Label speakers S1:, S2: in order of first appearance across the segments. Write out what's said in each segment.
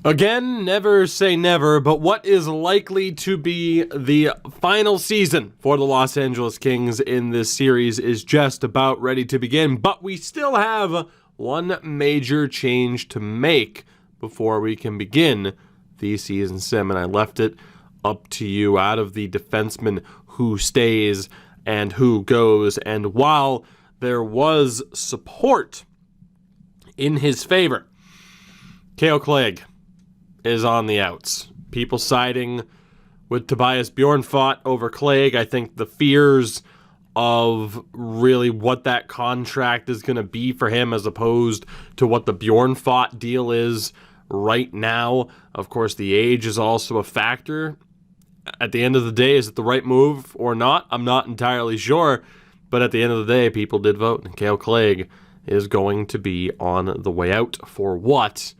S1: Again, never say never, but what is likely to be the final season for the Los Angeles Kings in this series is just about ready to begin, but we still have one major change to make before we can begin the season sim, and I left it up to you out of the defenseman who stays and who goes, and while there was support in his favor, Cale Clague is on the outs. People siding with Tobias Bjornfot over Clague. I think the fears of really what that contract is going to be for him as opposed to what the Bjornfot deal is right now. Of course, the age is also a factor. At the end of the day, is it the right move or not? I'm not entirely sure. But at the end of the day, people did vote, and Cale Clague is going to be on the way out. For what?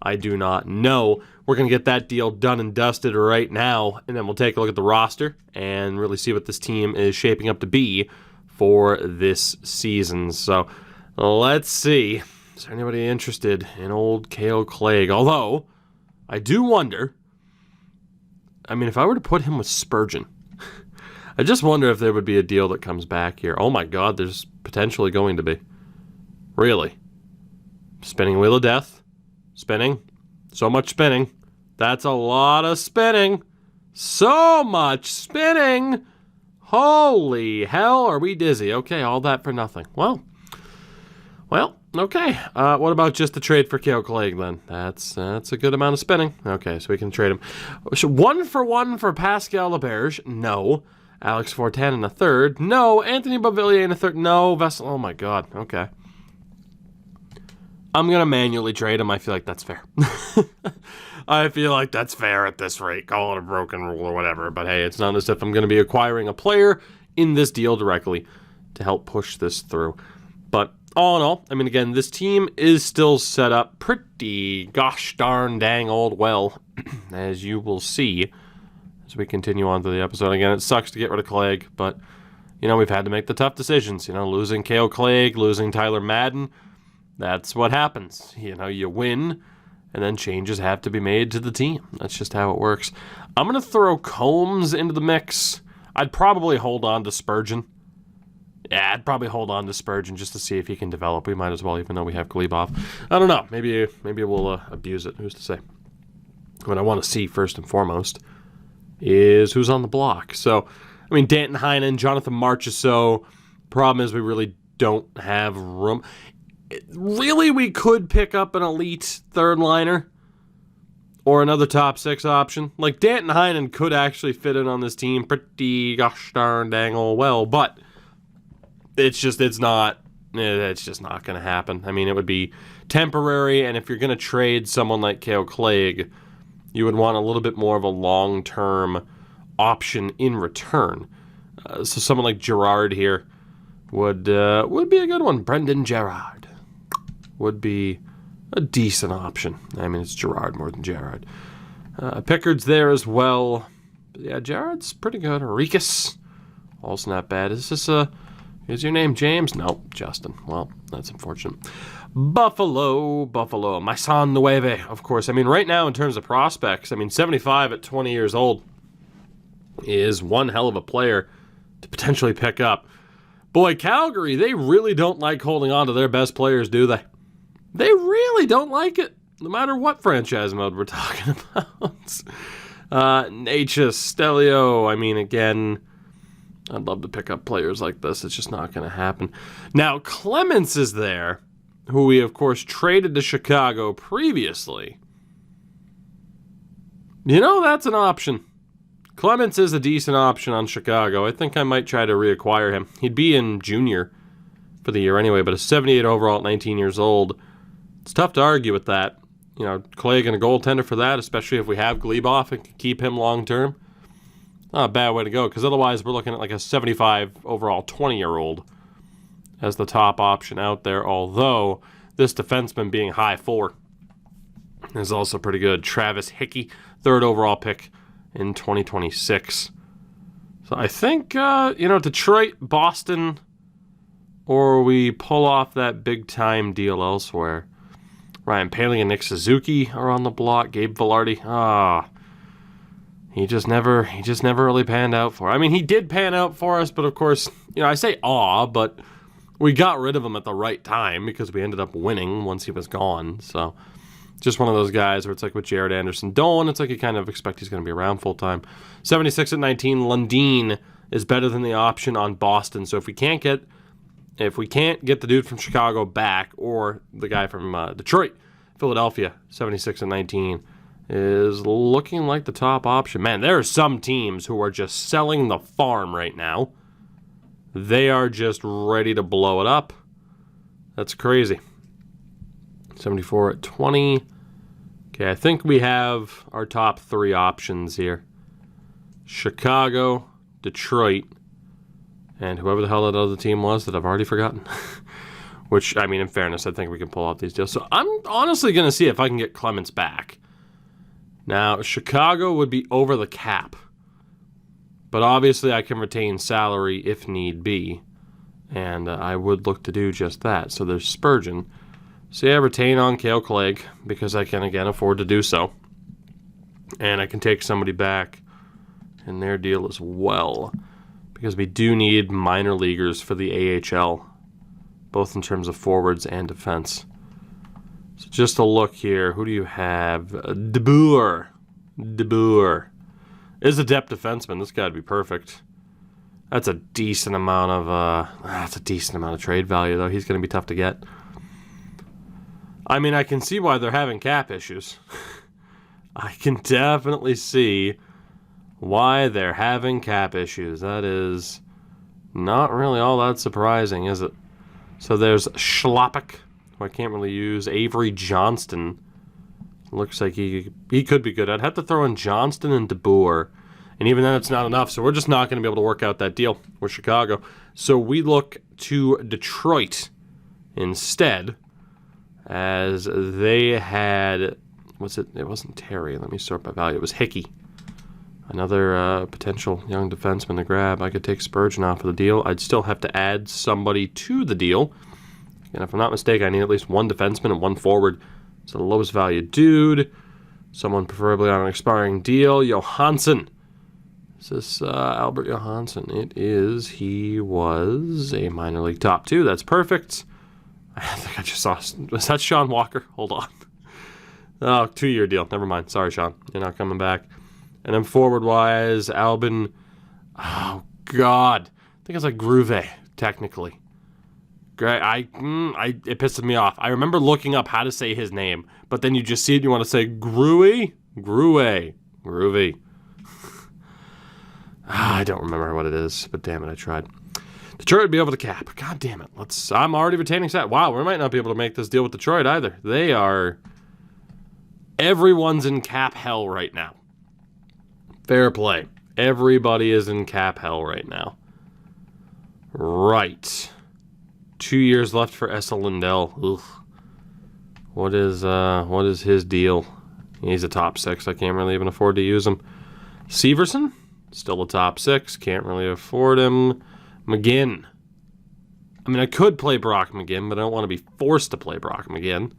S1: I do not know. We're going to get that deal done and dusted right now, and then we'll take a look at the roster and really see what this team is shaping up to be for this season. So let's see. Is there anybody interested in old Cale Clague? Although, I do wonder, if I were to put him with Spurgeon, I just wonder if there would be a deal that comes back here. Oh my God, there's potentially going to be. Really? Spinning Wheel of Death. Spinning. So much spinning. That's a lot of spinning. So much spinning. Holy hell, are we dizzy? Okay, all that for nothing. Well, okay. What about just the trade for Cale Clague then? That's a good amount of spinning. Okay, so we can trade him. So 1-for-1 for Pascal Laberge? No. Alex Fortin in a third? No. Anthony Beauvillier in a third? No. Vessel? Oh my God. Okay. I'm going to manually trade him. I feel like that's fair. I feel like that's fair at this rate. Call it a broken rule or whatever. But hey, it's not as if I'm going to be acquiring a player in this deal directly to help push this through. But all in all, again, this team is still set up pretty gosh darn dang old well, as you will see as we continue on to the episode. Again, it sucks to get rid of Clague, but, we've had to make the tough decisions. Losing Cale Clague, losing Tyler Madden. That's what happens. You win, and then changes have to be made to the team. That's just how it works. I'm going to throw Combs into the mix. I'd probably hold on to Spurgeon. Yeah, I'd probably hold on to Spurgeon just to see if he can develop. We might as well, even though we have Glebov. I don't know. Maybe we'll abuse it. Who's to say? What I want to see, first and foremost, is who's on the block. So, Danton Heinen, Jonathan Marchessault. Problem is we really don't have room. Really, we could pick up an elite third liner or another top six option. Like, Danton Heinen could actually fit in on this team pretty gosh darn dang old well, but it's just not going to happen. It would be temporary, and if you're going to trade someone like Cale Clague, you would want a little bit more of a long-term option in return. So someone like Gerard here would be a good one. Brendan Gerard would be a decent option. It's Gerard more than Gerard. Pickard's there as well. But yeah, Gerard's pretty good. Rikus, also not bad. Is this is your name James? No, Justin. Well, that's unfortunate. Buffalo, my son Nueve, of course. Right now in terms of prospects, 75 at 20 years old is one hell of a player to potentially pick up. Boy, Calgary, they really don't like holding on to their best players, do they? They really don't like it, no matter what franchise mode we're talking about. Natchez, Stelio, again, I'd love to pick up players like this. It's just not going to happen. Now, Clemens is there, who we, of course, traded to Chicago previously. That's an option. Clemens is a decent option on Chicago. I think I might try to reacquire him. He'd be in junior for the year anyway, but a 78 overall at 19 years old. It's tough to argue with that. Clague and a goaltender for that, especially if we have Glebov and can keep him long-term. Not a bad way to go, because otherwise we're looking at like a 75 overall 20-year-old as the top option out there, although this defenseman being high 4 is also pretty good. Travis Hickey, 3rd overall pick in 2026. So I think, Detroit, Boston, or we pull off that big-time deal elsewhere. Ryan Paling and Nick Suzuki are on the block. Gabe Velarde, he just never really panned out for us. I mean, he did pan out for us, but of course, I say but we got rid of him at the right time because we ended up winning once he was gone. So just one of those guys where it's like with Jared Anderson-Dolan, it's like you kind of expect he's going to be around full time. 76 at 19, Lundin is better than the option on Boston. So if we can't get the dude from Chicago back or the guy from Detroit, Philadelphia, 76 at 19 is looking like the top option. Man, there are some teams who are just selling the farm right now. They are just ready to blow it up. That's crazy. 74 at 20. Okay, I think we have our top 3 options here. Chicago, Detroit, and whoever the hell that other team was that I've already forgotten. Which, I mean, in fairness, I think we can pull out these deals. So I'm honestly going to see if I can get Clements back. Now, Chicago would be over the cap. But obviously I can retain salary if need be. And I would look to do just that. So there's Spurgeon. So yeah, retain on Cale Clague because I can, again, afford to do so. And I can take somebody back in their deal as well. Because we do need minor leaguers for the AHL. Both in terms of forwards and defense. So just a look here. Who do you have? De Boer is a depth defenseman. This guy would be perfect. That's a decent amount of trade value, though. He's going to be tough to get. I mean, I can see why they're having cap issues. I can definitely see why they're having cap issues. That is not really all that surprising, is it? So there's Schlappick, who I can't really use. Avery Johnston. Looks like he could be good. I'd have to throw in Johnston and De Boer. And even then, it's not enough. So we're just not going to be able to work out that deal with Chicago. So we look to Detroit instead, as they had, it wasn't Terry. Let me sort by value. It was Hickey. Another potential young defenseman to grab. I could take Spurgeon off of the deal. I'd still have to add somebody to the deal. And if I'm not mistaken, I need at least one defenseman and one forward. So the lowest value dude. Someone preferably on an expiring deal. Johansson. Is this Albert Johansson? It is. He was a minor league top 2. That's perfect. I think I just saw. Was that Sean Walker? Hold on. Oh, 2-year deal. Never mind. Sorry, Sean. You're not coming back. And then forward-wise, Albin. Oh, God. I think it's like Groove, technically. It pisses me off. I remember looking up how to say his name, but then you just see it and you want to say Groovy? Groovy. I don't remember what it is, but damn it, I tried. Detroit would be over the cap. God damn it. I'm already retaining set. Wow, we might not be able to make this deal with Detroit either. Everyone's in cap hell right now. Fair play. Everybody is in cap hell right now. Right. 2 years left for Esa Lindell. Ugh. What is his deal? He's a top 6. I can't really even afford to use him. Severson? Still a top 6. Can't really afford him. McGinn. I mean, I could play Brock McGinn, but I don't want to be forced to play Brock McGinn.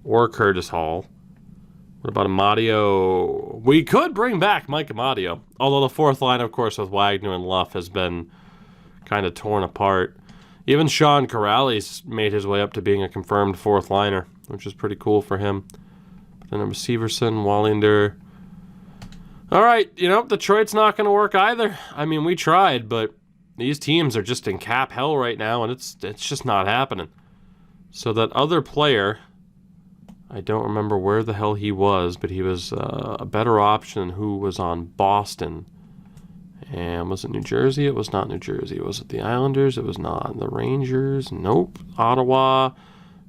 S1: Or Curtis Hall. What about Amadio? We could bring back Mike Amadio. Although the fourth line, of course, with Wagner and Luff has been kind of torn apart. Even Sean Corrales made his way up to being a confirmed fourth liner, which is pretty cool for him. Then there was Severson, Wallinder. All right, Detroit's not going to work either. I mean, we tried, but these teams are just in cap hell right now, and it's just not happening. So that other player, I don't remember where the hell he was, but he was a better option than who was on Boston. And was it New Jersey? It was not New Jersey. Was it the Islanders? It was not. The Rangers? Nope. Ottawa?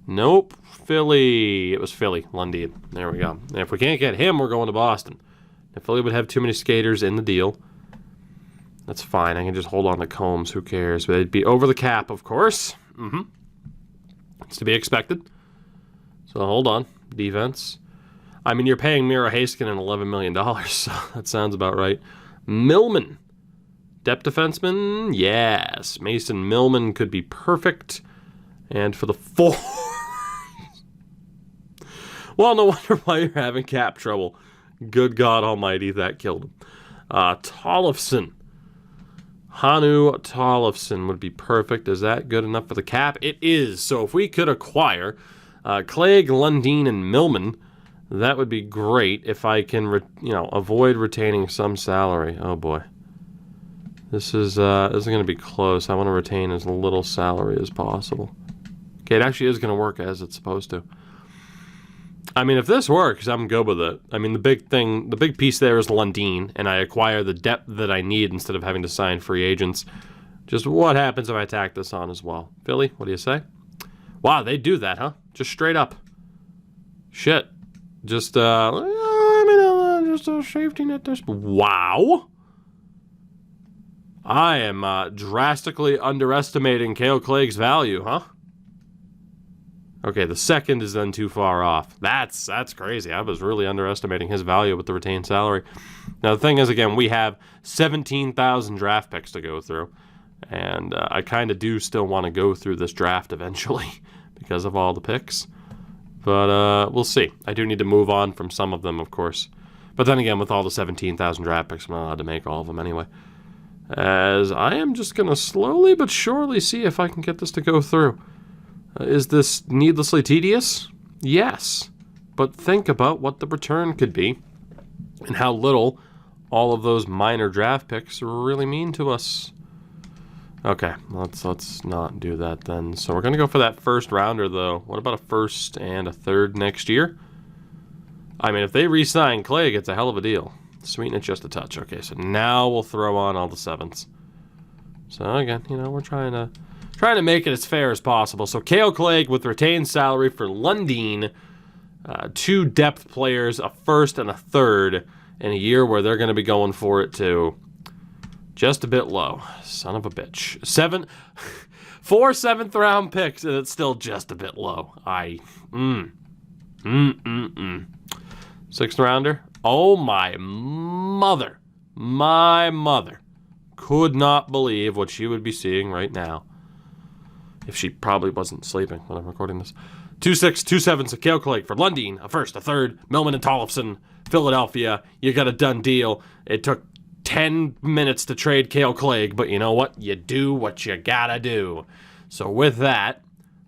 S1: Nope. Philly. It was Philly. Lundin. There we go. And if we can't get him, we're going to Boston. If Philly would have too many skaters in the deal, that's fine. I can just hold on to Combs. Who cares? But it'd be over the cap, of course. It's to be expected. So hold on. Defense. I mean, you're paying Miro Heiskanen $11 million, so that sounds about right. Millman. Depth defenseman? Yes. Mason Millman could be perfect. And for the Well, no wonder why you're having cap trouble. Good God Almighty, that killed him. Tollefson. Hanu Tollefson would be perfect. Is that good enough for the cap? It is. So if we could acquire Clague, Lundin, and Millman, that would be great. If I can, avoid retaining some salary. Oh boy, this is going to be close. I want to retain as little salary as possible. Okay, it actually is going to work as it's supposed to. I mean, if this works, I'm good with it. I mean, the big piece there is Lundin, and I acquire the depth that I need instead of having to sign free agents. Just what happens if I tack this on as well? Philly, what do you say? Wow, they do that, huh? Just straight up. Shit. Just, just a safety net there. Wow. I am drastically underestimating Cale Clague's value, huh? Okay, the second is then too far off. That's crazy. I was really underestimating his value with the retained salary. Now, the thing is, again, we have 17,000 draft picks to go through. And I kind of do still want to go through this draft eventually because of all the picks. But we'll see. I do need to move on from some of them, of course. But then again, with all the 17,000 draft picks, I'm not allowed to make all of them anyway. As I am just going to slowly but surely see if I can get this to go through. Is this needlessly tedious? Yes. But think about what the return could be and how little all of those minor draft picks really mean to us. Okay, let's not do that then. So we're going to go for that first rounder, though. What about a first and a third next year? I mean, if they re-sign Clague, it's a hell of a deal. Sweeten it just a touch. Okay, so now we'll throw on all the sevenths. So again, we're trying to make it as fair as possible. So Cale Clague with retained salary for Lundin, 2 depth players, a first and a third, in a year where they're going to be going for it too. Just a bit low. Son of a bitch. 4 7th round picks, and it's still just a bit low. 6th rounder. Oh, my mother. My mother could not believe what she would be seeing right now. If she probably wasn't sleeping when I'm recording this. 2 6, 2 7s of Cale Clague for Lundin, a first, a third, Millman and Tollefson, Philadelphia. You got a done deal. It took 10 minutes to trade Cale Clague, but you know what? You do what you gotta do. So with that,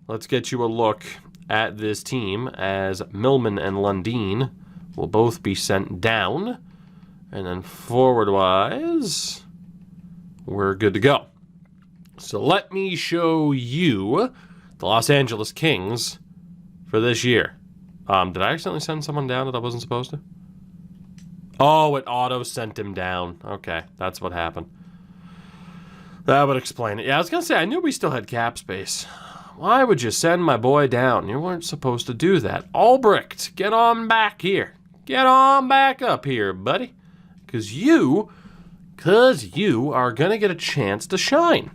S1: let's get you a look at this team as Millman and Lundin will both be sent down. And then forward-wise, we're good to go. So let me show you the Los Angeles Kings for this year. Did I accidentally send someone down that I wasn't supposed to? Oh, it auto sent him down. Okay, that's what happened. That would explain it. Yeah, I was going to say, I knew we still had cap space. Why would you send my boy down? You weren't supposed to do that. Albrecht, get on back here. Get on back up here, buddy. Because you are going to get a chance to shine.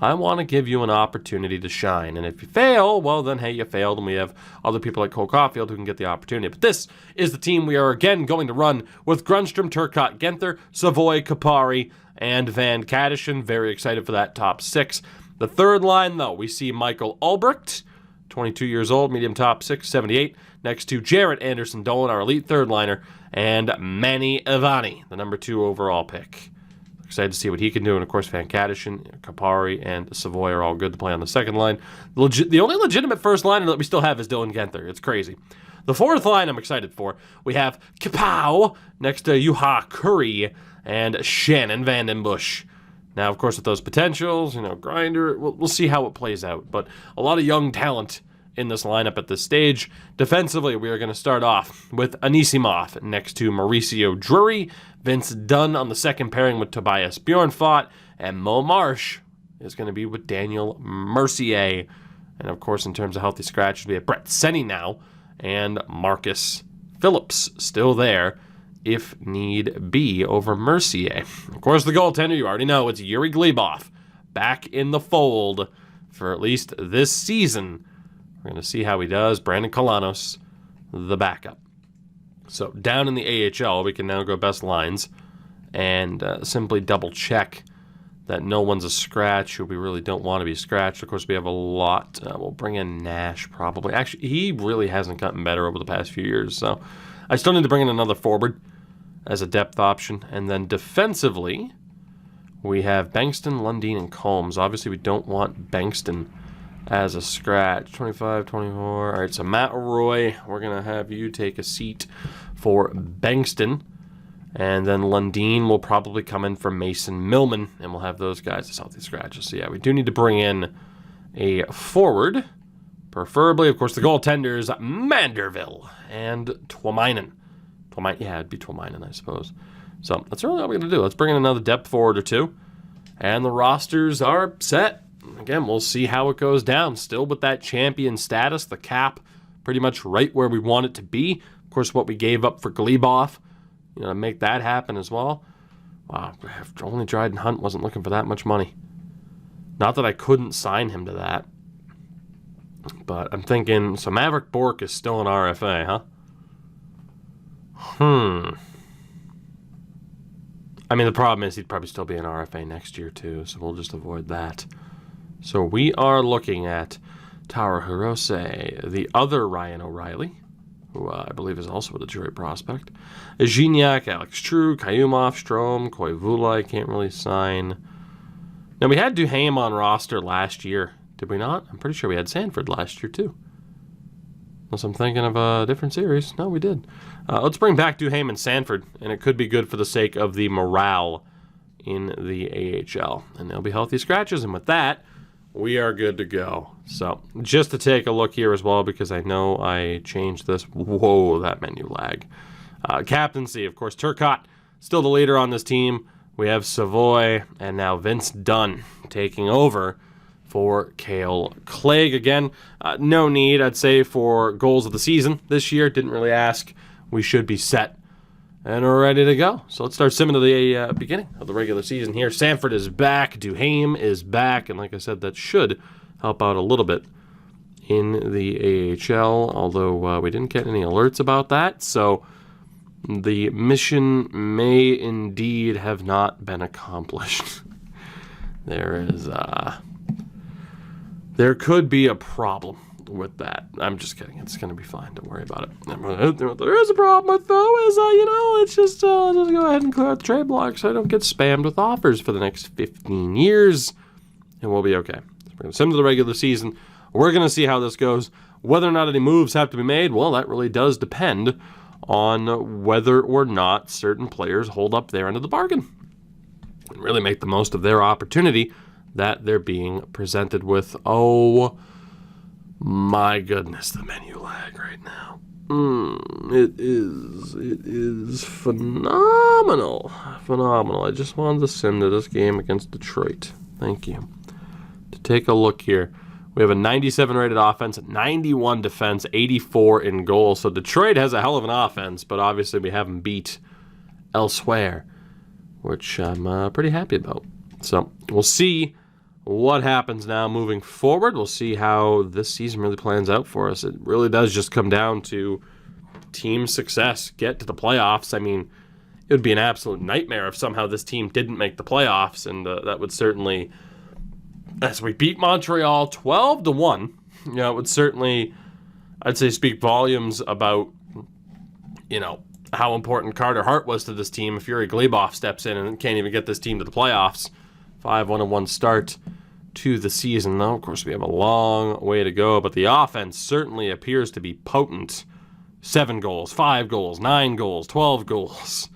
S1: I want to give you an opportunity to shine. And if you fail, well, then, hey, you failed. And we have other people like Cole Caulfield who can get the opportunity. But this is the team we are again going to run with Grundstrom, Turcotte, Genther, Savoy, Kapari, and Van Kadishin. Very excited for that top 6. The third line, though, we see Michael Albrecht, 22 years old, medium top 6'78", next to Jarrett Anderson-Dolan, our elite third liner, and Manny Ivani, the number 2 overall pick. Excited to see what he can do. And, of course, Van Kadishin, Kapari, and Savoy are all good to play on the second line. The only legitimate first liner that we still have is Dylan Genther. It's crazy. The fourth line I'm excited for. We have Kapow next to Juha Curry and Shannon Vandenbush. Now, of course, with those potentials, Grinder, we'll see how it plays out. But a lot of young talent in this lineup at this stage. Defensively, we are going to start off with Anisimov next to Mauricio Drury, Vince Dunn on the second pairing with Tobias Bjornfot, and Mo Marsh is going to be with Daniel Mercier. And, of course, in terms of healthy scratches, we have Brett Seney now and Marcus Phillips still there if need be over Mercier. Of course, the goaltender, you already know, it's Yuri Glebov back in the fold for at least this season. We're going to see how he does. Brandon Kalanos, the backup. So down in the AHL, we can now go best lines and simply double check that no one's a scratch, who we really don't want to be scratched. Of course, we have a lot. We'll bring in Nash, probably. Actually, he really hasn't gotten better over the past few years, so I still need to bring in another forward as a depth option. And then defensively, we have Bankston, Lundin, and Combs. Obviously, we don't want Bankston as a scratch. 25, 24. All right, so Matt Roy, we're going to have you take a seat for Bankston. And then Lundin will probably come in for Mason Millman, and we'll have those guys as healthy scratches. So, yeah, we do need to bring in a forward, preferably, of course, the goaltenders, Manderville and Twamainen. Yeah, it'd be Twamainen, I suppose. So that's really all we're going to do. Let's bring in another depth forward or two, and the rosters are set. Again, we'll see how it goes down. Still with that champion status, the cap pretty much right where we want it to be. Of course, what we gave up for Glebov, to make that happen as well. Wow, only Dryden Hunt wasn't looking for that much money. Not that I couldn't sign him to that. But I'm thinking, so Maverick Bourque is still an RFA, huh? I mean, the problem is he'd probably still be an RFA next year, too, so we'll just avoid that. So we are looking at Tara Hirose, the other Ryan O'Reilly, who I believe is also a Detroit prospect. Gignac, Alex True, Kayumov, Strome, Koivula, I can't really sign. Now, we had Duhaime on roster last year, did we not? I'm pretty sure we had Sanford last year, too. Unless I'm thinking of a different series. No, we did. Let's bring back Duhaime and Sanford, and it could be good for the sake of the morale in the AHL. And they'll be healthy scratches, and with that, we are good to go. So, just to take a look here as well, because I know I changed this. Whoa, that menu lag. Captaincy, of course, Turcotte, still the leader on this team. We have Savoy, and now Vince Dunn taking over for Cale. Clague, again, no need, I'd say, for goals of the season this year. Didn't really ask. We should be set, and we're ready to go. So let's start simming to the beginning of the regular season here. Sanford is back. Duhaime is back, and like I said, that should help out a little bit in the AHL, although we didn't get any alerts about that, so the mission may indeed have not been accomplished. There could be a problem with that. I'm just kidding. It's going to be fine. Don't worry about it. What there is a problem with, though, is, it's just go ahead and clear out the trade block so I don't get spammed with offers for the next 15 years, and we'll be okay. So we're going to sim to the regular season. We're going to see how this goes. Whether or not any moves have to be made, well, that really does depend on whether or not certain players hold up their end of the bargain and really make the most of their opportunity that they're being presented with. Oh my goodness, the menu lag right now. It is phenomenal. Phenomenal. I just wanted to sim to this game against Detroit. Thank you. To take a look here, we have a 97 rated offense, 91 defense, 84 in goal. So Detroit has a hell of an offense, but obviously we haven't beat elsewhere, which I'm pretty happy about. So we'll see what happens now moving forward. We'll see how this season really plans out for us. It really does just come down to team success, get to the playoffs. I mean, it would be an absolute nightmare if somehow this team didn't make the playoffs, and that would certainly, as we beat Montreal 12-1, it would certainly, I'd say, speak volumes about, how important Carter Hart was to this team if Yuri Glebov steps in and can't even get this team to the playoffs. 5-1-1 start to the season, though. Of course, we have a long way to go, but the offense certainly appears to be potent. 7 goals, 5 goals, 9 goals, 12 goals.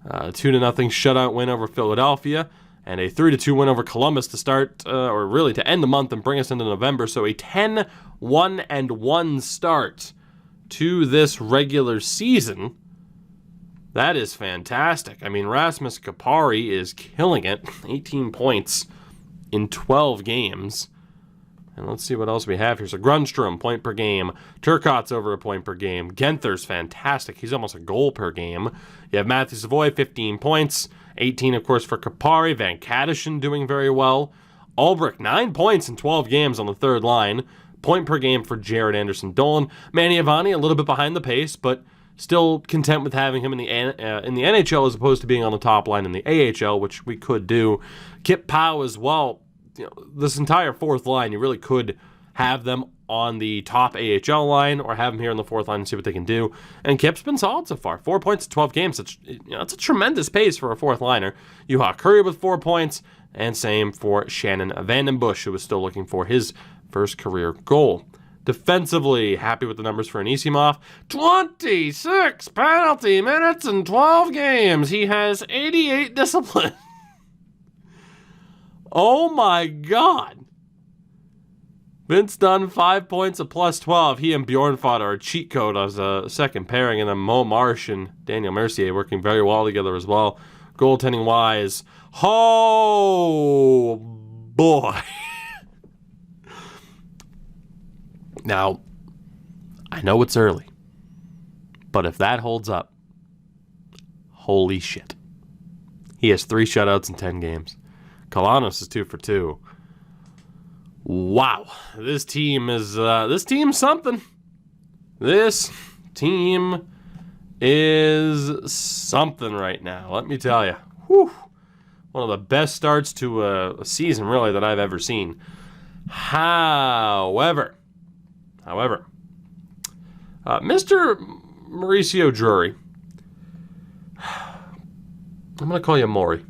S1: 2-0 shutout win over Philadelphia, and a 3-2 win over Columbus to start, or really to end the month and bring us into November. So a 10-1-1 start to this regular season. That is fantastic. I mean, Rasmus Kupari is killing it. 18 points in 12 games. And let's see what else we have here. So Grundstrom, point per game. Turcotte's over a point per game. Genther's fantastic. He's almost a goal per game. You have Matthew Savoy, 15 points. 18, of course, for Kupari. Van Kadishin doing very well. Ulbrich, 9 points in 12 games on the third line. Point per game for Jared Anderson-Dolan. Manny Avani, a little bit behind the pace, but Still content with having him in the NHL as opposed to being on the top line in the AHL, which we could do. Kip Powell as well. This entire fourth line, you really could have them on the top AHL line or have them here on the fourth line and see what they can do. And Kip's been solid so far. 4 points in 12 games. That's a tremendous pace for a fourth liner. Juha Curry with 4 points, and same for Shannon Vandenbush, who was still looking for his first career goal. Defensively, happy with the numbers for Anisimov. 26 penalty minutes in 12 games. He has 88 discipline. Oh my God. Vince Dunn, 5 points, a plus 12. He and Bjornfot are a cheat code as a second pairing. And then Mo Marsh and Daniel Mercier working very well together as well. Goaltending-wise, oh boy. Now, I know it's early, but if that holds up, holy shit. He has 3 shutouts in 10 games. Kalanos is 2 for 2. Wow, this team is something. This team is something right now. Let me tell you, whew, one of the best starts to a season really that I've ever seen. However, Mr. Mauricio Drury, I'm going to call you Maury.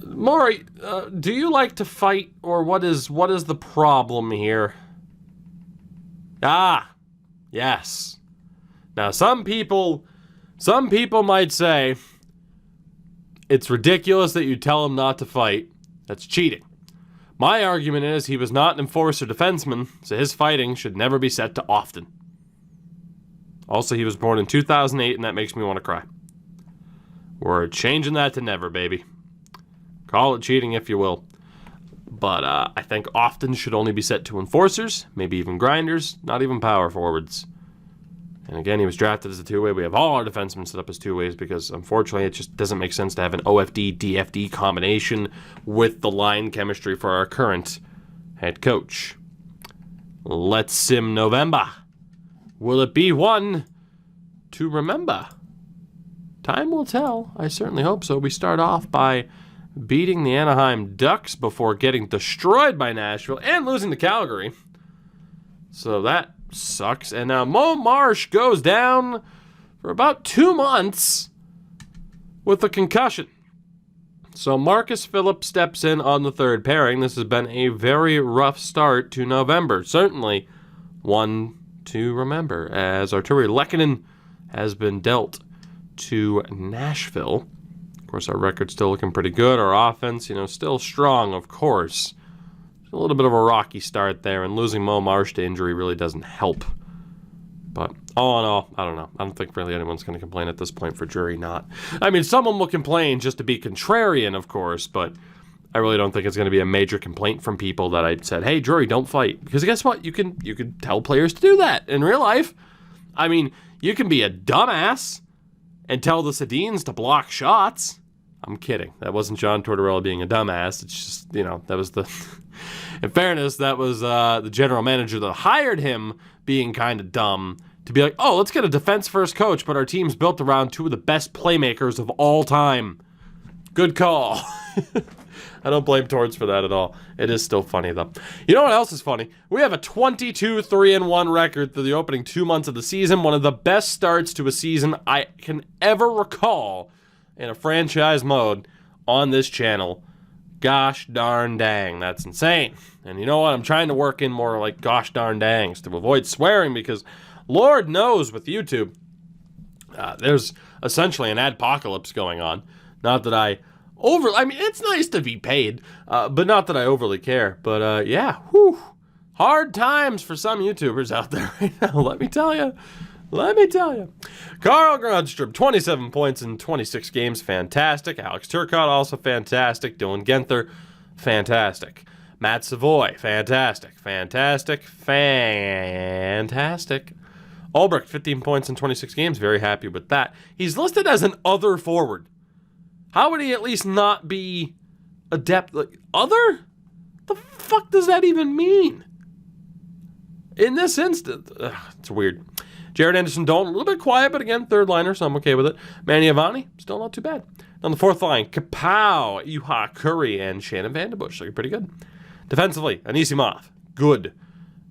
S1: Maury, do you like to fight, or what is the problem here? Ah, yes. Now, some people might say it's ridiculous that you tell him not to fight. That's cheating. My argument is he was not an enforcer defenseman, so his fighting should never be set to often. Also, he was born in 2008, and that makes me want to cry. We're changing that to never, baby. Call it cheating if you will. But I think often should only be set to enforcers, maybe even grinders, not even power forwards. And again, he was drafted as a two-way. We have all our defensemen set up as two-ways because, unfortunately, it just doesn't make sense to have an OFD-DFD combination with the line chemistry for our current head coach. Let's sim November. Will it be one to remember? Time will tell. I certainly hope so. We start off by beating the Anaheim Ducks before getting destroyed by Nashville and losing to Calgary. So that sucks. And now Mo Marsh goes down for about 2 months with a concussion. So Marcus Phillips steps in on the third pairing. This has been a very rough start to November. Certainly one to remember, as Arturi Lehkonen has been dealt to Nashville. Of course, our record's still looking pretty good. Our offense, still strong, of course. A little bit of a rocky start there, and losing Mo Marsh to injury really doesn't help. But all in all, I don't know. I don't think really anyone's going to complain at this point for Drury not. I mean, someone will complain just to be contrarian, of course, but I really don't think it's going to be a major complaint from people that I said, hey, Drury, don't fight. Because guess what? You can tell players to do that in real life. I mean, you can be a dumbass and tell the Sedins to block shots. I'm kidding. That wasn't John Tortorella being a dumbass. It's just, that was the... In fairness, that was the general manager that hired him being kind of dumb to be like, oh, let's get a defense-first coach, but our team's built around 2 of the best playmakers of all time. Good call. I don't blame Torts for that at all. It is still funny, though. You know what else is funny? We have a 22-3-1 record through the opening 2 months of the season, one of the best starts to a season I can ever recall in a franchise mode on this channel. Gosh darn dang, that's insane. And you know what? I'm trying to work in more like gosh darn dangs to avoid swearing because Lord knows with YouTube, there's essentially an adpocalypse going on. Not that I it's nice to be paid, but not that I overly care. But yeah, hard times for some YouTubers out there right now, let me tell you. Carl Grundstrom, 27 points in 26 games, fantastic. Alex Turcotte, also fantastic. Dylan Genther, fantastic. Matt Savoy, fantastic. Ulbrich, 15 points in 26 games, very happy with that. He's listed as an other forward. How would he at least not be a depth? Like, other? The fuck does that even mean? In this instance, it's weird. Jared Anderson-Dolan, a little bit quiet, but again, third liner, so I'm okay with it. Manny Avani, still not too bad. On the fourth line, Kapow, Juha Curry, and Shannon Vandenbush, looking pretty good. Defensively, Anisimov, good.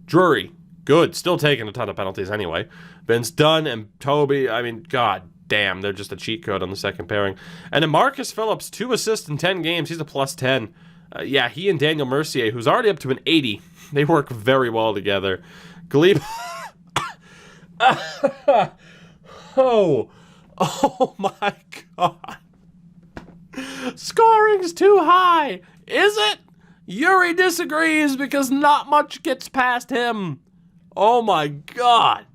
S1: Drury, good. Still taking a ton of penalties anyway. Vince Dunn and Toby, I mean, god damn, they're just a cheat code on the second pairing. And then Marcus Phillips, 2 assists in 10 games. He's a plus 10. Yeah, he and Daniel Mercier, who's already up to an 80. They work very well together. Glebe. Oh my god. Scoring's too high. Is it? Yuri disagrees because not much gets past him. Oh my god.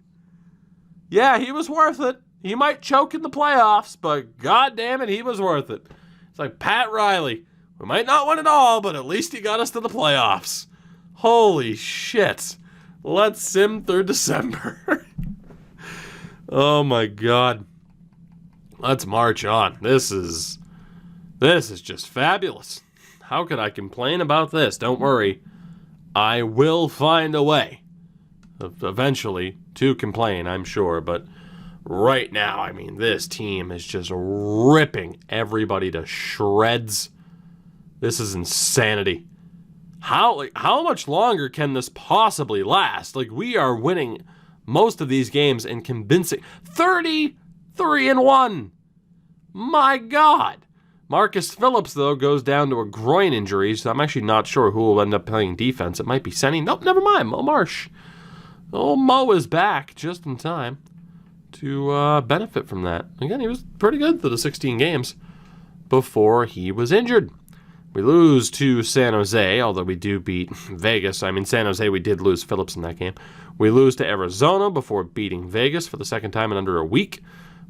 S1: Yeah, he was worth it. He might choke in the playoffs, but god damn it, he was worth it. It's like Pat Riley. We might not win it all, but at least he got us to the playoffs. Holy shit. Let's sim through December. Oh my god. Let's march on. This is just fabulous. How could I complain about this? Don't worry. I will find a way eventually to complain, I'm sure, but right now, I mean, this team is just ripping everybody to shreds. This is insanity. How much longer can this possibly last? Like, we are winning most of these games in convincing 33-1. My God. Marcus Phillips, though, goes down to a groin injury, so I'm actually not sure who will end up playing defense. It might be Senny. Nope, never mind. Mo Marsh. Oh, Mo is back just in time to benefit from that. Again, he was pretty good for the 16 games before he was injured. We lose to San Jose, although we do beat Vegas. I mean, San Jose, we did lose Phillips in that game. We lose to Arizona before beating Vegas for the second time in under a week.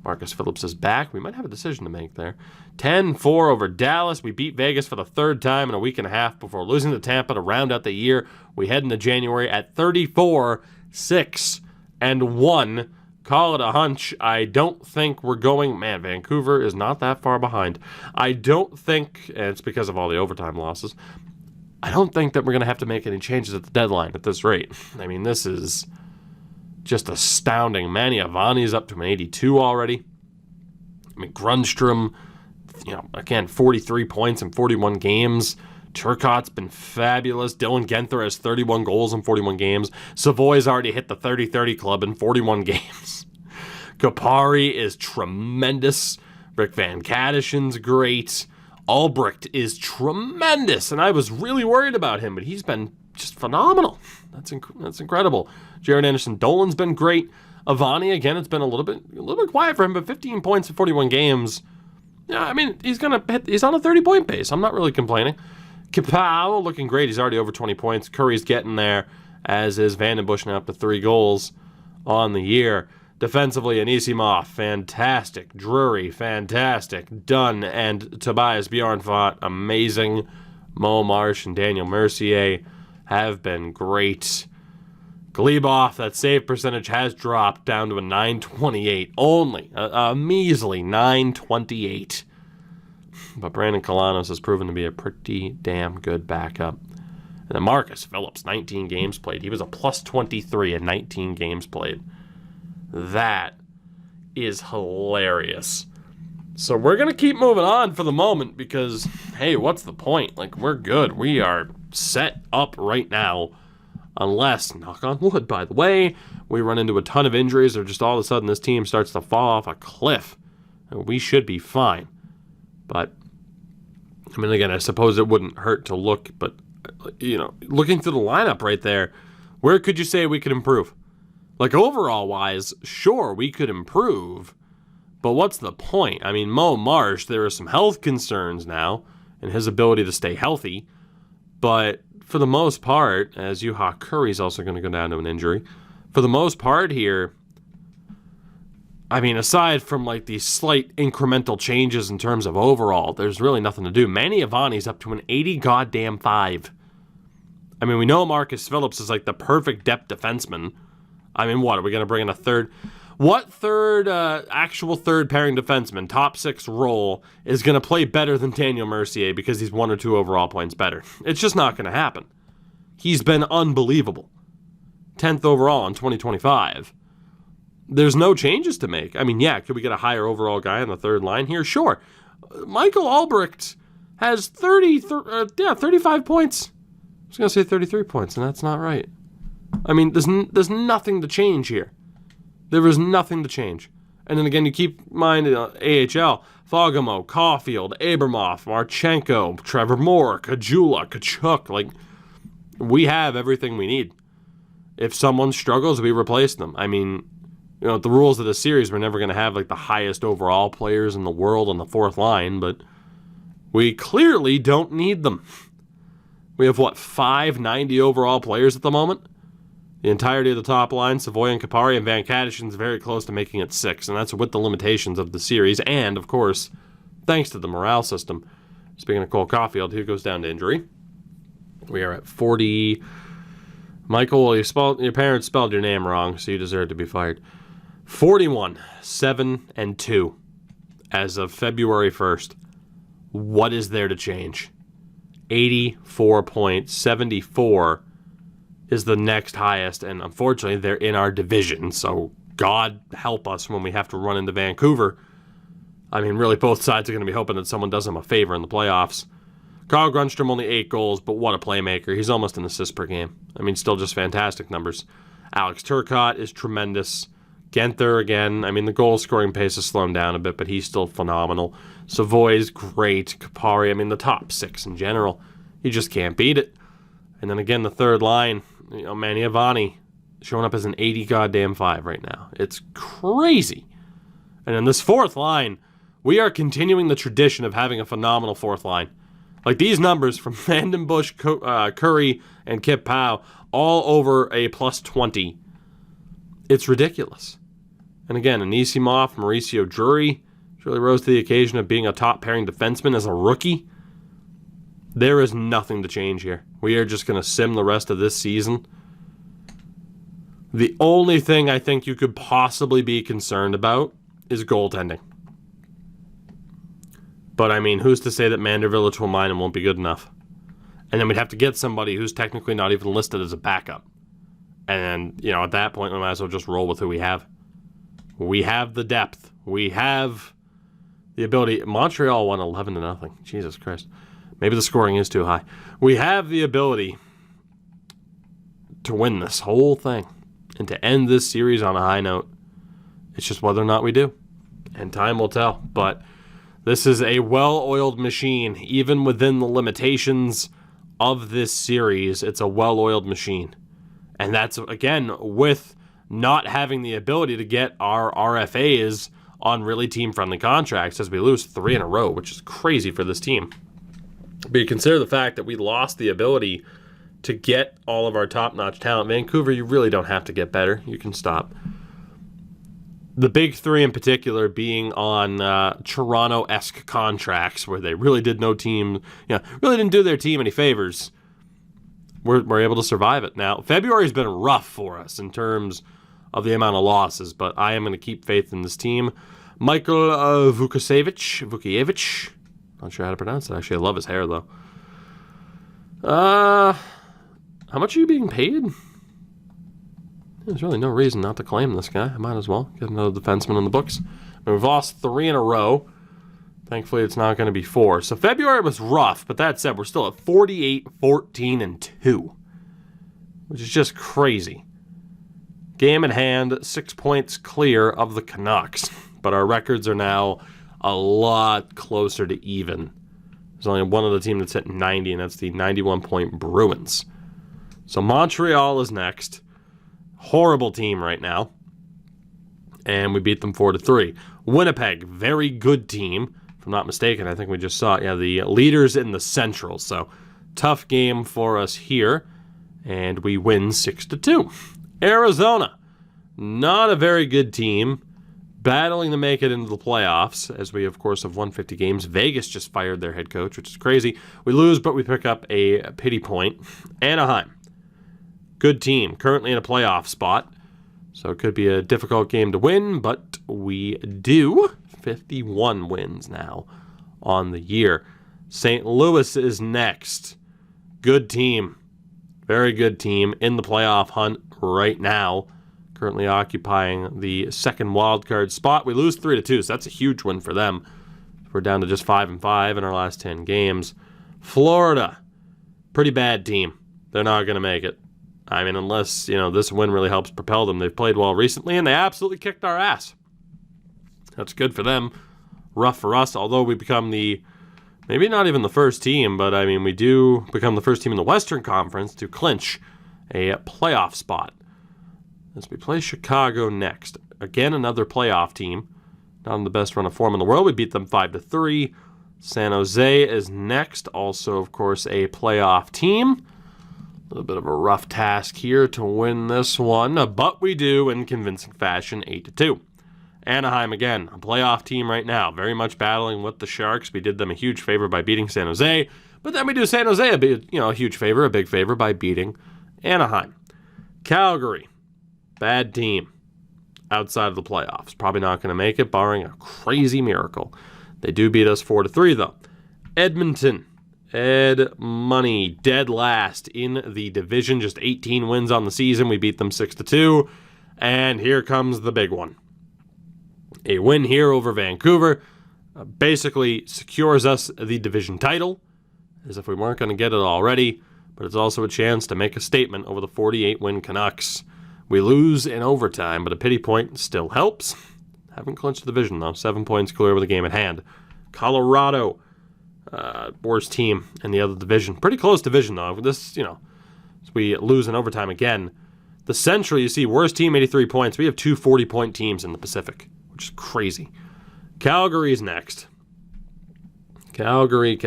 S1: Marcus Phillips is back. We might have a decision to make there. 10-4 over Dallas. We beat Vegas for the third time in a week and a half before losing to Tampa to round out the year. We head into January at 34-6-1. Call it a hunch. I don't think we're going... Man, Vancouver is not that far behind. I don't think, and it's because of all the overtime losses, I don't think that we're going to have to make any changes at the deadline at this rate. I mean, this is just astounding. Manny Avani's up to an 82 already. I mean, Grundstrom, again, 43 points in 41 games. Turcotte's been fabulous. Dylan Genther has 31 goals in 41 games. Savoy's already hit the 30-30 club in 41 games. Kapari is tremendous. Rick Van Kadishin's great. Albrecht is tremendous, and I was really worried about him, but he's been just phenomenal. That's incredible. Jared Anderson-Dolan's been great. Avani, again, it's been a little bit quiet for him, but 15 points in 41 games. Yeah, I mean, he's on a 30-point pace. I'm not really complaining. Kapow looking great. He's already over 20 points. Curry's getting there, as is Vandenbush, now up to 3 goals on the year. Defensively, Anisimov, fantastic. Drury, fantastic. Dunn and Tobias Bjornfot, amazing. Mo Marsh and Daniel Mercier have been great. Glebov, that save percentage has dropped down to a 928 only. A measly 928. But Brandon Kalanos has proven to be a pretty damn good backup. And then Marcus Phillips, 19 games played. He was a plus 23 in 19 games played. That is hilarious. So we're going to keep moving on for the moment because, hey, what's the point? Like, we're good. We are set up right now. Unless, knock on wood, by the way, we run into a ton of injuries or just all of a sudden this team starts to fall off a cliff. We should be fine. But, I mean, again, I suppose it wouldn't hurt to look, but, looking through the lineup right there, where could you say we could improve? Like, overall-wise, sure, we could improve, but what's the point? I mean, Mo Marsh, there are some health concerns now in his ability to stay healthy, but for the most part, as Juha Curry's also going to go down to an injury, for the most part here, I mean, aside from, like, these slight incremental changes in terms of overall, there's really nothing to do. Manny Avani's up to an 80-5. I mean, we know Marcus Phillips is, like, the perfect depth defenseman. I mean, what, are we going to bring in a third? What actual third-pairing defenseman, top 6 role, is going to play better than Daniel Mercier because he's 1 or 2 overall points better? It's just not going to happen. He's been unbelievable. 10th overall in 2025. there's no changes to make. I mean, yeah, could we get a higher overall guy on the third line here? Sure. Michael Albrecht has 35 points. I was going to say 33 points, and that's not right. I mean, there's nothing to change here. There is nothing to change. And then again, you keep in mind AHL, Fogamo, Caulfield, Abramoff, Marchenko, Trevor Moore, Kajula, Kachuk. Like, we have everything we need. If someone struggles, we replace them. I mean, the rules of the series, we're never going to have like the highest overall players in the world on the fourth line, but we clearly don't need them. We have, 590 overall players at the moment? The entirety of the top line, Savoy and Kapari and Van Kadishin's very close to making it 6, and that's with the limitations of the series, and, of course, thanks to the morale system. Speaking of Cole Caulfield, he goes down to injury. We are at 40... Michael, your parents spelled your name wrong, so you deserve to be fired. 41, 7, and 2 as of February 1st. What is there to change? 84 points, 74 is the next highest, and unfortunately they're in our division, so God help us when we have to run into Vancouver. I mean, really, both sides are going to be hoping that someone does them a favor in the playoffs. Carl Grundstrom only 8 goals, but what a playmaker. He's almost an assist per game. I mean, still just fantastic numbers. Alex Turcotte is tremendous. Genther, again, I mean, the goal-scoring pace has slowed down a bit, but he's still phenomenal. Savoy's great. Kapari, I mean, the top 6 in general. You just can't beat it. And then again, the third line, Maniavani showing up as an 80 goddamn 5 right now. It's crazy. And then this fourth line, we are continuing the tradition of having a phenomenal fourth line. Like, these numbers from Vandenbush, Curry, and Kip Powell, all over a plus 20. It's ridiculous. And again, Anisimov, Mauricio Drury really rose to the occasion of being a top-pairing defenseman as a rookie. There is nothing to change here. We are just going to sim the rest of this season. The only thing I think you could possibly be concerned about is goaltending. But, I mean, who's to say that Manderville will mine and won't be good enough? And then we'd have to get somebody who's technically not even listed as a backup. And, at that point, we might as well just roll with who we have. We have the depth. We have the ability. Montreal won 11-0. Jesus Christ. Maybe the scoring is too high. We have the ability to win this whole thing and to end this series on a high note. It's just whether or not we do. And time will tell. But this is a well-oiled machine. Even within the limitations of this series, it's a well-oiled machine. And that's, again, with not having the ability to get our RFAs on really team-friendly contracts as we lose 3 in a row, which is crazy for this team. But you consider the fact that we lost the ability to get all of our top-notch talent. Vancouver, you really don't have to get better. You can stop. The big 3 in particular being on Toronto-esque contracts where they really did no team, really didn't do their team any favors. We're able to survive it. Now, February's been rough for us in terms of the amount of losses, but I am going to keep faith in this team. Michael Vukievich. Not sure how to pronounce it. Actually, I love his hair, though. How much are you being paid? There's really no reason not to claim this guy. I might as well get another defenseman in the books. We've lost 3 in a row. Thankfully, it's not going to be 4. So February was rough, but that said, we're still at 48, 14, and 2, which is just crazy. Game at hand, 6 points clear of the Canucks, but our records are now a lot closer to even. There's only one other team that's at 90, and that's the 91-point Bruins. So Montreal is next. Horrible team right now. And we beat them 4-3. Winnipeg, very good team. If I'm not mistaken, I think we just saw it. Yeah, the leaders in the Central. So tough game for us here. And we win 6-2. Arizona, not a very good team. Battling to make it into the playoffs, as we, of course, have won 50 games. Vegas just fired their head coach, which is crazy. We lose, but we pick up a pity point. Anaheim, good team, currently in a playoff spot. So it could be a difficult game to win, but we do. 51 wins now on the year. St. Louis is next. Good team. Very good team in the playoff hunt right now. currently occupying the second wildcard spot. We lose 3-2, so that's a huge win for them. We're down to just 5-5 in our last 10 games. Florida, pretty bad team. They're not going to make it. I mean, unless, this win really helps propel them. They've played well recently, and they absolutely kicked our ass. That's good for them. Rough for us, although we become maybe not even the first team, but I mean, we do become the first team in the Western Conference to clinch a playoff spot. As we play Chicago next. Again, another playoff team. Not in the best run of form in the world. We beat them 5-3. San Jose is next. Also, of course, a playoff team. A little bit of a rough task here to win this one, but we do in convincing fashion, 8-2. Anaheim, again, a playoff team right now, very much battling with the Sharks. We did them a huge favor by beating San Jose, but then we do San Jose a huge favor, a big favor by beating Anaheim. Calgary, bad team outside of the playoffs. Probably not going to make it, barring a crazy miracle. They do beat us 4-3, though. Edmonton, Ed Money, dead last in the division, just 18 wins on the season. We beat them 6-2, and here comes the big one. A win here over Vancouver basically secures us the division title, as if we weren't going to get it already, but it's also a chance to make a statement over the 48-win Canucks. We lose in overtime, but a pity point still helps. Haven't clinched the division, though. 7 points clear with a game at hand. Colorado, worst team in the other division. Pretty close division, though. This, we lose in overtime again. The Central, you see, worst team, 83 points. We have two 40-point teams in the Pacific, which is crazy. Calgary's next. Calgary.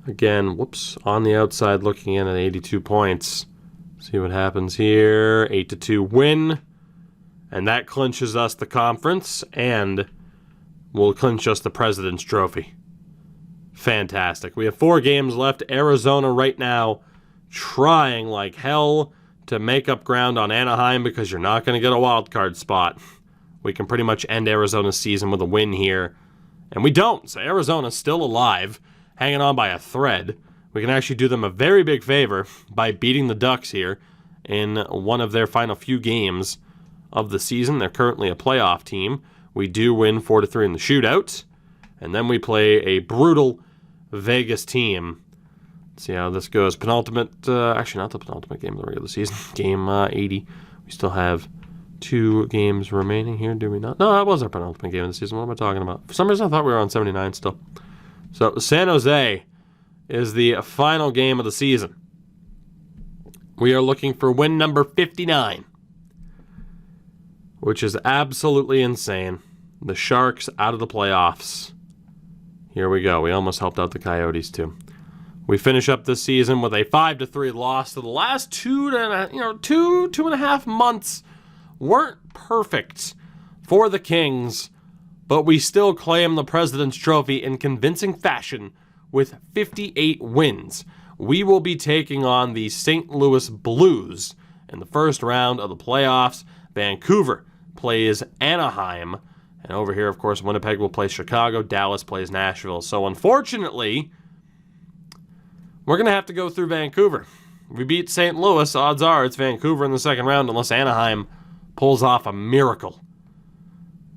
S1: Again, on the outside looking in at 82 points. See what happens here. 8-2 win. And that clinches us the conference and will clinch us the President's Trophy. Fantastic. We have 4 games left. Arizona right now trying like hell to make up ground on Anaheim because you're not going to get a wild card spot. We can pretty much end Arizona's season with a win here. And we don't. So Arizona's still alive, hanging on by a thread. We can actually do them a very big favor by beating the Ducks here in one of their final few games of the season. They're currently a playoff team. We do win 4-3 in the shootout. And then we play a brutal Vegas team. Let's see how this goes. Actually not the penultimate game of the regular season. Game 80. We still have 2 games remaining here, do we not? No, that was our penultimate game of the season. What am I talking about? For some reason I thought we were on 79 still. So San Jose is the final game of the season. We are looking for win number 59, which is absolutely insane. The Sharks out of the playoffs. Here we go. We almost helped out the Coyotes too. We finish up this season with a 5-3 loss. So the last 2.5 months weren't perfect for the Kings, but we still claim the President's Trophy in convincing fashion with 58 wins. We will be taking on the St. Louis Blues in the first round of the playoffs. Vancouver plays Anaheim. And over here, of course, Winnipeg will play Chicago. Dallas plays Nashville. So unfortunately, we're going to have to go through Vancouver. If we beat St. Louis, odds are it's Vancouver in the second round unless Anaheim pulls off a miracle.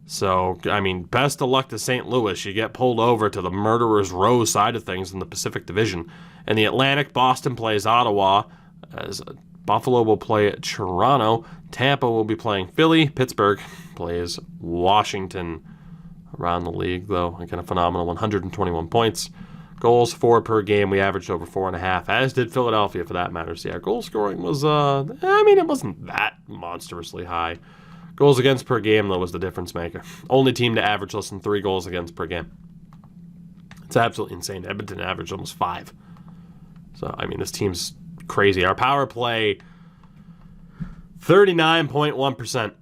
S1: So, I mean, best of luck to St. Louis. You get pulled over to the murderer's row side of things in the Pacific Division. In the Atlantic, Boston plays Ottawa, as Buffalo will play Toronto. Tampa will be playing Philly. Pittsburgh plays Washington. Around the league, though, again, a phenomenal 121 points. Goals 4 per game. We averaged over 4.5, as did Philadelphia, for that matter. So, yeah, goal scoring was, it wasn't that monstrously high. Goals against per game, though, was the difference maker. Only team to average less than 3 goals against per game. It's absolutely insane. Edmonton averaged almost 5. So, I mean, this team's crazy. Our power play, 39.1%.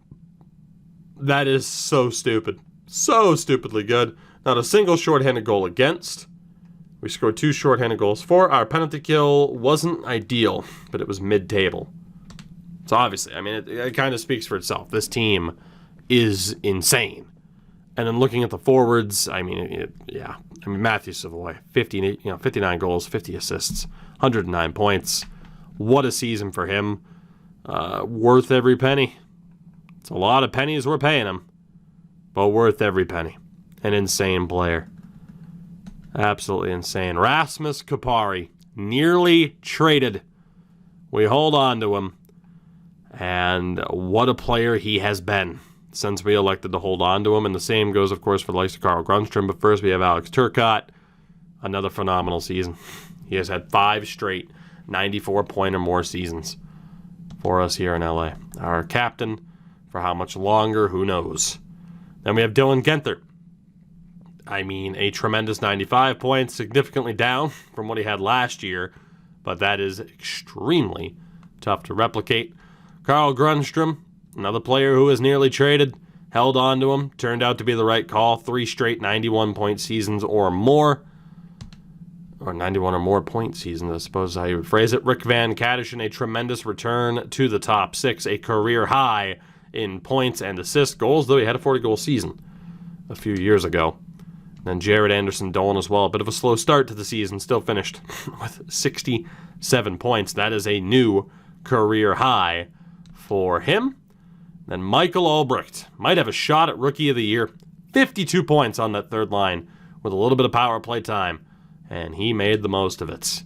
S1: That is so stupid. So stupidly good. Not a single shorthanded goal against. We scored 2 shorthanded goals for. Our penalty kill wasn't ideal, but it was mid-table. So obviously, I mean, it kind of speaks for itself. This team is insane. And then looking at the forwards, I mean, Matthew Savoy, 59 goals, 50 assists, 109 points. What a season for him. Worth every penny. It's a lot of pennies we're paying him, but worth every penny. An insane player. Absolutely insane. Rasmus Kupari, nearly traded. We hold on to him. And what a player he has been since we elected to hold on to him. And the same goes, of course, for the likes of Carl Grundstrom. But first, we have Alex Turcotte. Another phenomenal season. He has had 5 straight 94-point or more seasons for us here in LA. Our captain, for how much longer, who knows. Then we have Dylan Genther. I mean, a tremendous 95 points, significantly down from what he had last year, but that is extremely tough to replicate. Carl Grundstrom, another player who was nearly traded, held on to him, turned out to be the right call. 3 straight 91-point seasons or more. Or 91 or more point seasons, I suppose is how you would phrase it. Rick Van Kadishin, a tremendous return to the top 6, a career high in points and assist goals, though he had a 40-goal season a few years ago. Then Jared Anderson Dolan as well. A bit of a slow start to the season, still finished with 67 points. That is a new career high for him. Then Michael Albrecht might have a shot at Rookie of the Year. 52 points on that third line with a little bit of power play time. And he made the most of it.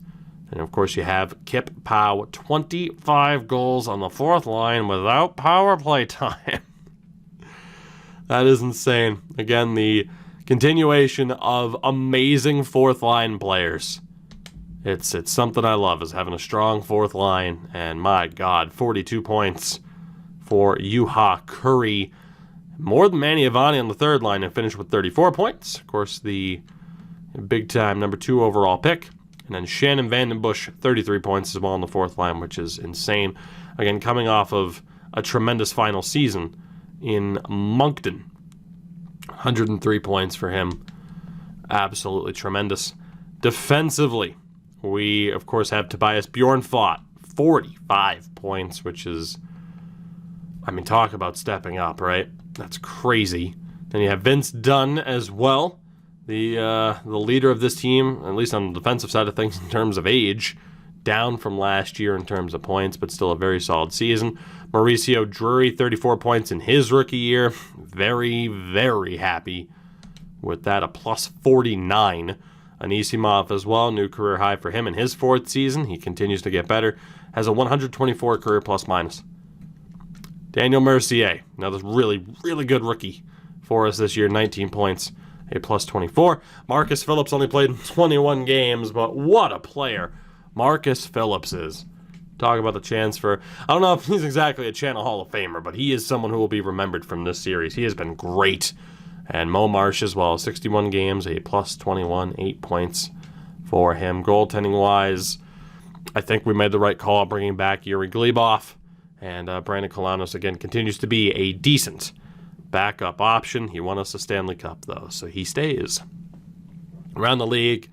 S1: And, of course, you have Kip Powell, 25 goals on the fourth line without power play time. That is insane. Again, the continuation of amazing fourth line players. It's something I love, is having a strong fourth line. And, my God, 42 points for Juha Curry. More than Manny Avani on the third line and finished with 34 points. Of course, the big-time number 2 overall pick. And then Shannon Vandenbush, 33 points as well on the fourth line, which is insane. Again, coming off of a tremendous final season in Moncton. 103 points for him. Absolutely tremendous. Defensively, we, of course, have Tobias Bjornfot, 45 points, which is, I mean, talk about stepping up, right? That's crazy. Then you have Vince Dunn as well. The leader of this team, at least on the defensive side of things in terms of age, down from last year in terms of points, but still a very solid season. Mauricio Drury, 34 points in his rookie year. Very, very happy with that. A plus 49. Anisimov as well, new career high for him in his 4th season. He continues to get better. Has a 124 career plus minus. Daniel Mercier, another really, really good rookie for us this year, 19 points. A plus 24. Marcus Phillips only played in 21 games, but what a player Marcus Phillips is. Talk about the chance for, I don't know if he's exactly a Channel Hall of Famer, but he is someone who will be remembered from this series. He has been great. And Mo Marsh as well, 61 games, a plus 21, 8 points for him. Goaltending-wise, I think we made the right call bringing back Yuri Glebov. And Brandon Kolanos, again, continues to be a decent backup option. He won us a Stanley Cup, though, so he stays. Around the league,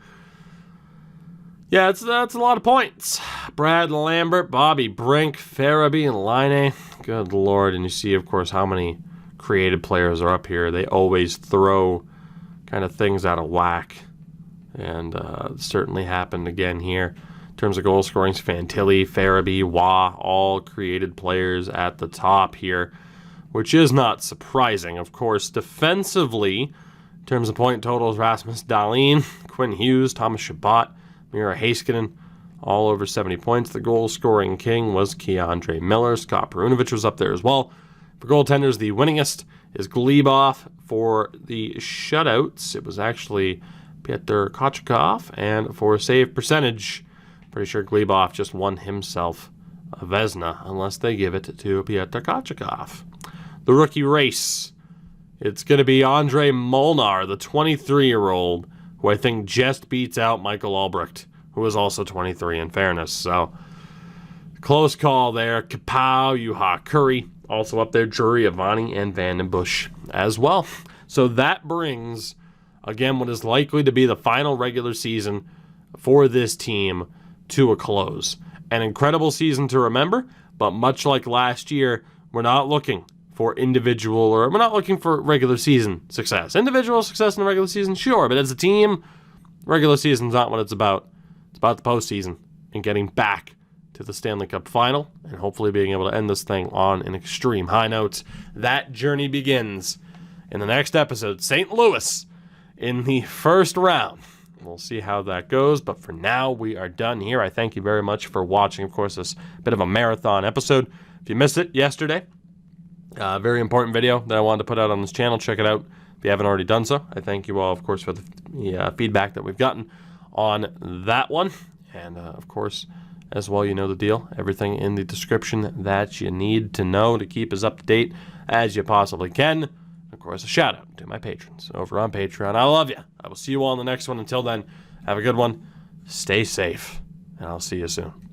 S1: yeah, that's a lot of points. Brad Lambert, Bobby Brink, Farabee, and Laine. Good Lord. And you see, of course, how many creative players are up here. They always throw kind of things out of whack. And certainly happened again here. In terms of goal scoring, Fantilli, Farabee, Wah, all created players at the top here, which is not surprising. Of course, defensively, in terms of point totals, Rasmus Dahlin, Quinn Hughes, Thomas Chabot, Mira Heiskanen, all over 70 points. The goal-scoring king was Keandre Miller. Scott Perunovich was up there as well. For goaltenders, the winningest is Glebov. For the shutouts, it was actually Pyotr Kochetkov. And for save percentage, pretty sure Glebov just won himself a Vezina, unless they give it to Pyotr Kochetkov. The rookie race, it's going to be Andrei Molnar, the 23-year-old, who I think just beats out Michael Albrecht, who is also 23 in fairness. So, close call there. Kapow, Juha Curry, also up there, Drury, Avani, and Vandenbush as well. So that brings, again, what is likely to be the final regular season for this team to a close. An incredible season to remember, but much like last year, we're not looking for individual, or we're not looking for regular season success. Individual success in the regular season, sure, but as a team, regular season's not what it's about. It's about the postseason and getting back to to the Stanley Cup final and hopefully being able to end this thing on an extreme high note. That journey begins in the next episode. St. Louis in the first round. We'll see how that goes, but for now, we are done here. I thank you very much for watching, of course, this bit of a marathon episode. If you missed it yesterday, very important video that I wanted to put out on this channel. Check it out if you haven't already done so. I thank you all, of course, for the feedback that we've gotten on that one. And, of course, as well, you know the deal. Everything in the description that you need to know to keep as up to date as you possibly can. Of course, a shout out to my patrons over on Patreon. I love you. I will see you all in the next one. Until then, have a good one. Stay safe, and I'll see you soon.